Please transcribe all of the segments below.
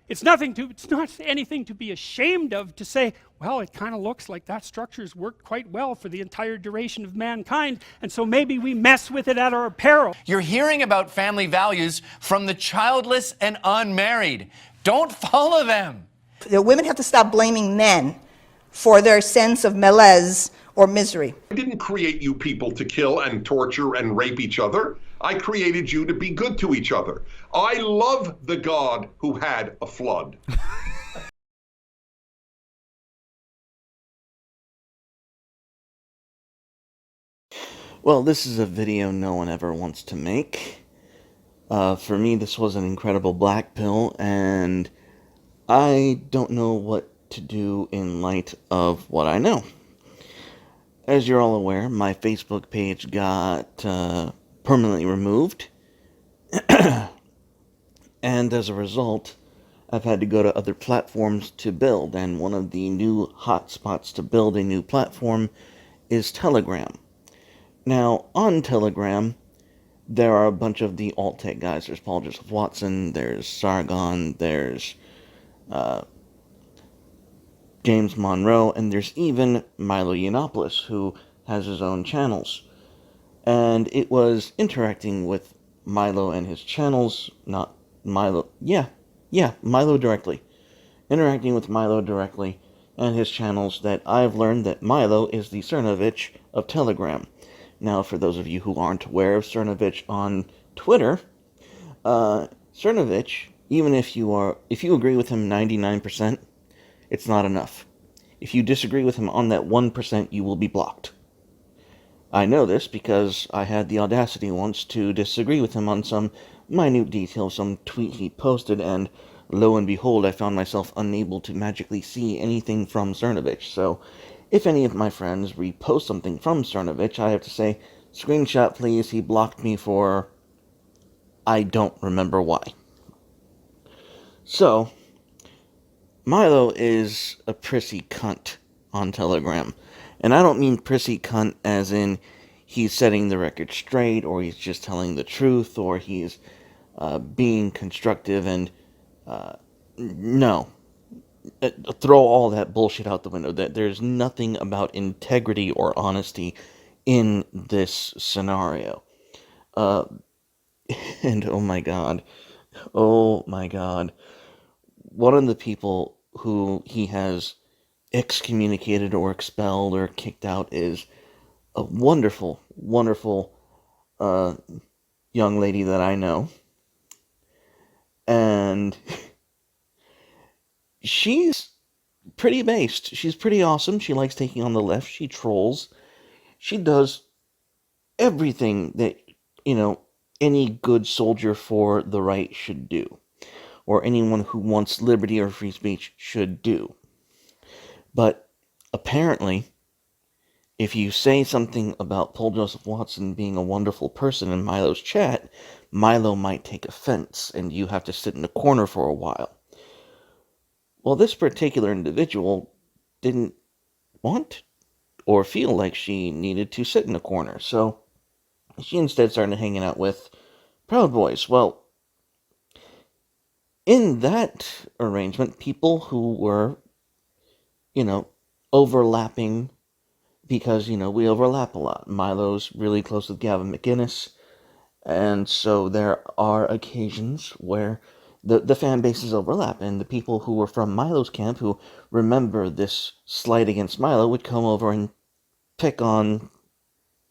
It's not anything to be ashamed of to say, well, it kind of looks like that structure's worked quite well for the entire duration of mankind, and so maybe we mess with it at our peril. You're hearing about family values from the childless and unmarried. Don't follow them. The women have to stop blaming men for their sense of malaise or misery. I didn't create you people to kill and torture and rape each other. I created you to be good to each other. I love the God who had a flood. Well, this is a video no one ever wants to make. For me, this was an incredible black pill, and I don't know what to do in light of what I know. As you're all aware, my Facebook page got permanently removed, and as a result, I've had to go to other platforms to build, and one of the new hotspots to build a new platform is Telegram. Now, on Telegram, there are a bunch of the alt-tech guys. There's Paul Joseph Watson, there's Sargon, there's James Monroe, and there's even Milo Yiannopoulos, who has his own channels. And it was interacting with Milo and his channels, not Milo, Milo directly. Interacting with Milo directly and his channels that I've learned that Milo is the Cernovich of Telegram. Now, for those of you who aren't aware of Cernovich on Twitter, Cernovich, even if you agree with him 99%, it's not enough. If you disagree with him on that 1%, you will be blocked. I know this because I had the audacity once to disagree with him on some minute detail, some tweet he posted, and lo and behold, I found myself unable to magically see anything from Cernovich. So, if any of my friends repost something from Cernovich, I have to say, screenshot please, he blocked me for... I don't remember why. So, Milo is a prissy cunt on Telegram. And I don't mean prissy cunt as in he's setting the record straight, or he's just telling the truth, or he's being constructive, and no. Throw all that bullshit out the window. That there's nothing about integrity or honesty in this scenario. And oh my god, one of the people who he has excommunicated or expelled or kicked out is a wonderful, wonderful young lady that I know. And she's pretty based. She's pretty awesome. She likes taking on the left. She trolls. She does everything that, any good soldier for the right should do. Or anyone who wants liberty or free speech should do. But apparently, if you say something about Paul Joseph Watson being a wonderful person in Milo's chat, Milo might take offense, and you have to sit in a corner for a while. Well, this particular individual didn't want or feel like she needed to sit in a corner, so she instead started hanging out with Proud Boys. Well, in that arrangement, people who were, overlapping, because, we overlap a lot. Milo's really close with Gavin McInnes, and so there are occasions where the fan bases overlap, and the people who were from Milo's camp who remember this slight against Milo would come over and pick on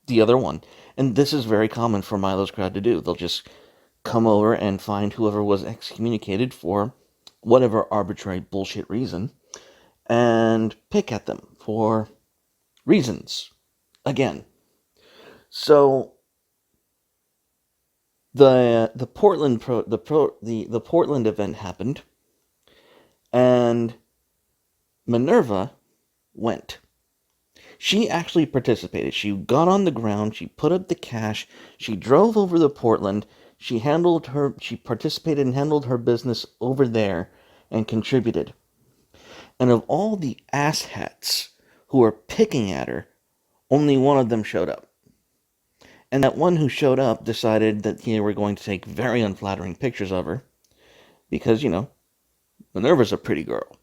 the other one. And this is very common for Milo's crowd to do. They'll just come over and find whoever was excommunicated for whatever arbitrary bullshit reason and pick at them for reasons. Again. So the Portland event happened, and Minerva went. She actually participated. She got on the ground, she put up the cash, she drove over to Portland, she participated and handled her business over there and contributed. And of all the asshats who were picking at her, only one of them showed up. And that one who showed up decided that they were going to take very unflattering pictures of her. Because, Minerva's a pretty girl.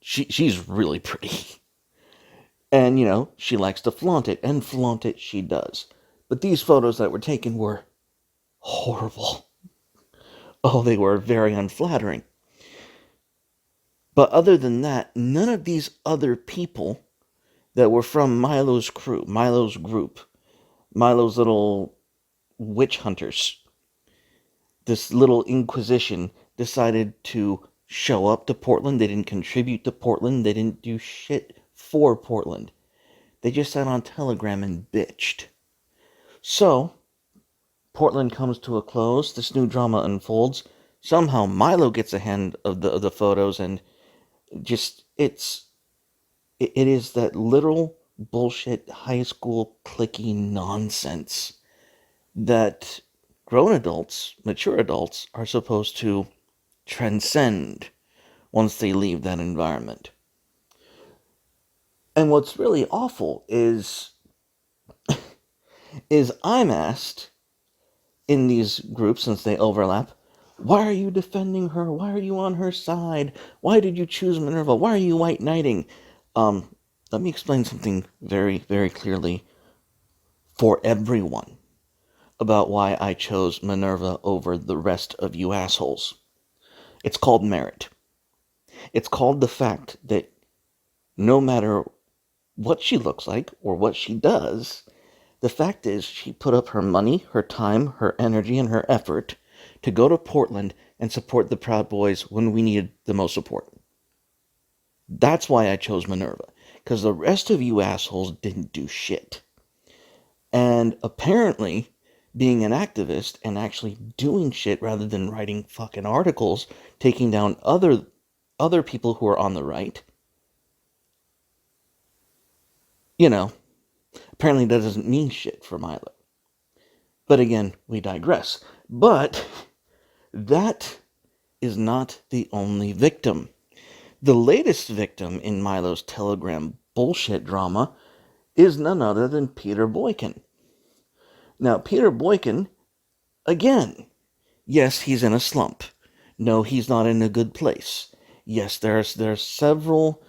She's really pretty. And, she likes to flaunt it, and flaunt it she does. But these photos that were taken were horrible. Oh, they were very unflattering. But other than that, none of these other people that were from Milo's crew, Milo's group, Milo's little witch hunters, this little inquisition decided to show up to Portland. They didn't contribute to Portland. They didn't do shit for Portland. They just sat on Telegram and bitched. So, Portland comes to a close. This new drama unfolds. Somehow Milo gets a hand of the photos, and just it is that literal bullshit high school cliquey nonsense that grown adults, mature adults, are supposed to transcend once they leave that environment. And what's really awful is I'm asked in these groups, since they overlap, why are you defending her? Why are you on her side? Why did you choose Minerva? Why are you white knighting? Let me explain something very, very clearly for everyone about why I chose Minerva over the rest of you assholes. It's called merit. It's called the fact that no matter what she looks like or what she does, the fact is she put up her money, her time, her energy, and her effort to go to Portland and support the Proud Boys when we needed the most support. That's why I chose Minerva, because the rest of you assholes didn't do shit. And apparently, being an activist and actually doing shit rather than writing fucking articles, taking down other people who are on the right, apparently that doesn't mean shit for Milo. But again, we digress. But that is not the only victim. The latest victim in Milo's Telegram bullshit drama is none other than Peter Boykin. Now, Peter Boykin, again, yes, he's in a slump. No, he's not in a good place. Yes, there's several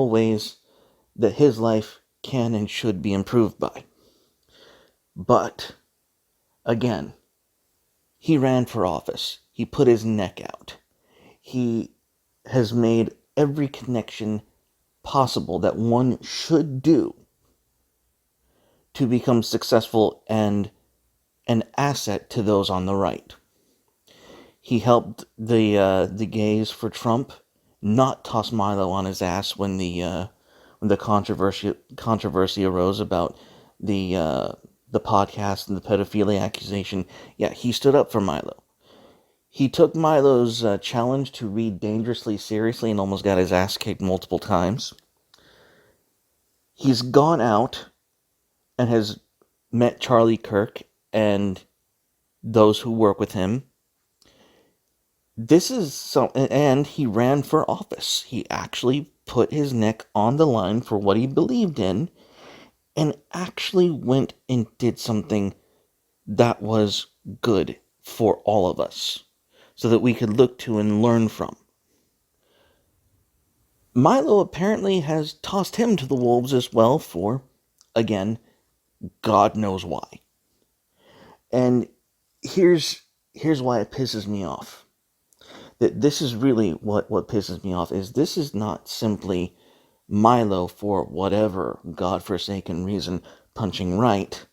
ways that his life can and should be improved by. But, again, he ran for office. He put his neck out. He has made every connection possible that one should do to become successful and an asset to those on the right. He helped the gays for Trump not toss Milo on his ass when the controversy arose about the podcast and the pedophilia accusation. Yeah, he stood up for Milo. He took Milo's challenge to read dangerously seriously and almost got his ass kicked multiple times. He's gone out and has met Charlie Kirk and those who work with him. And he ran for office. He actually put his neck on the line for what he believed in and actually went and did something that was good for all of us so that we could look to and learn from. Milo apparently has tossed him to the wolves as well for, again, God knows why. And here's why it pisses me off. That this is really what pisses me off is this is not simply Milo for whatever godforsaken reason punching right.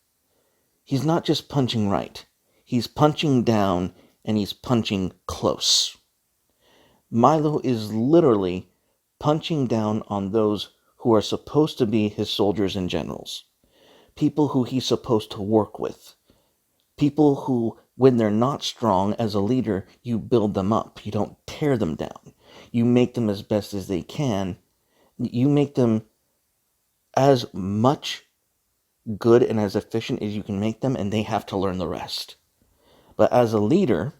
He's not just punching right. He's punching down and he's punching close. Milo is literally punching down on those who are supposed to be his soldiers and generals. People who he's supposed to work with. People who, when they're not strong as a leader, you build them up. You don't tear them down. You make them as best as they can. You make them as much good and as efficient as you can make them, and they have to learn the rest. But as a leader,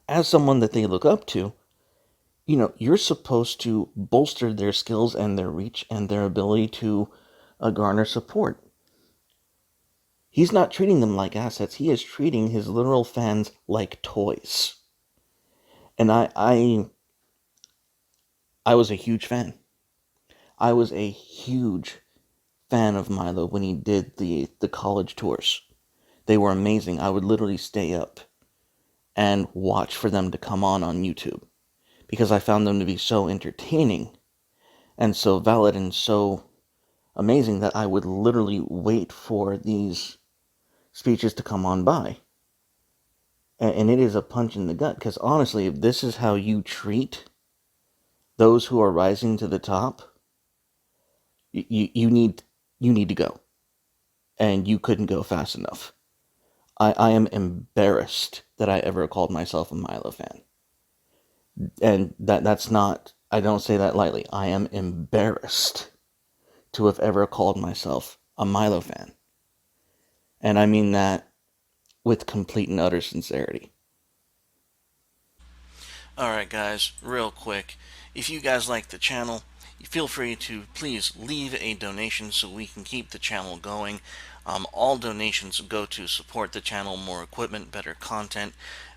as someone that they look up to, you're supposed to bolster their skills and their reach and their ability to garner support. He's not treating them like assets. He is treating his literal fans like toys. And I was a huge fan. I was a huge fan of Milo when he did the college tours. They were amazing. I would literally stay up and watch for them to come on YouTube because I found them to be so entertaining and so valid and so amazing that I would literally wait for these speeches to come on by. And it is a punch in the gut because honestly, if this is how you treat those who are rising to the top, you need to go, and you couldn't go fast enough. I am embarrassed that I ever called myself a Milo fan, and that's not. I don't say that lightly. I am embarrassed to have ever called myself a Milo fan, and I mean that with complete and utter sincerity. Alright guys, real quick, if you guys like the channel, feel free to please leave a donation so we can keep the channel going. All donations go to support the channel, more equipment, better content.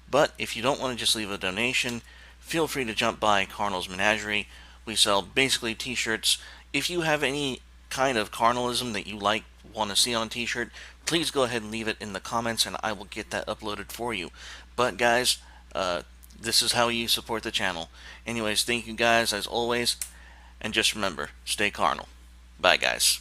But if you don't want to just leave a donation, feel free to jump by Carnal's Menagerie. We sell basically t-shirts. If you have any kind of carnalism that you want to see on a t-shirt, please go ahead and leave it in the comments and I will get that uploaded for you. But guys, this is how you support the channel. Anyways, thank you guys as always, and just remember, stay carnal. Bye guys.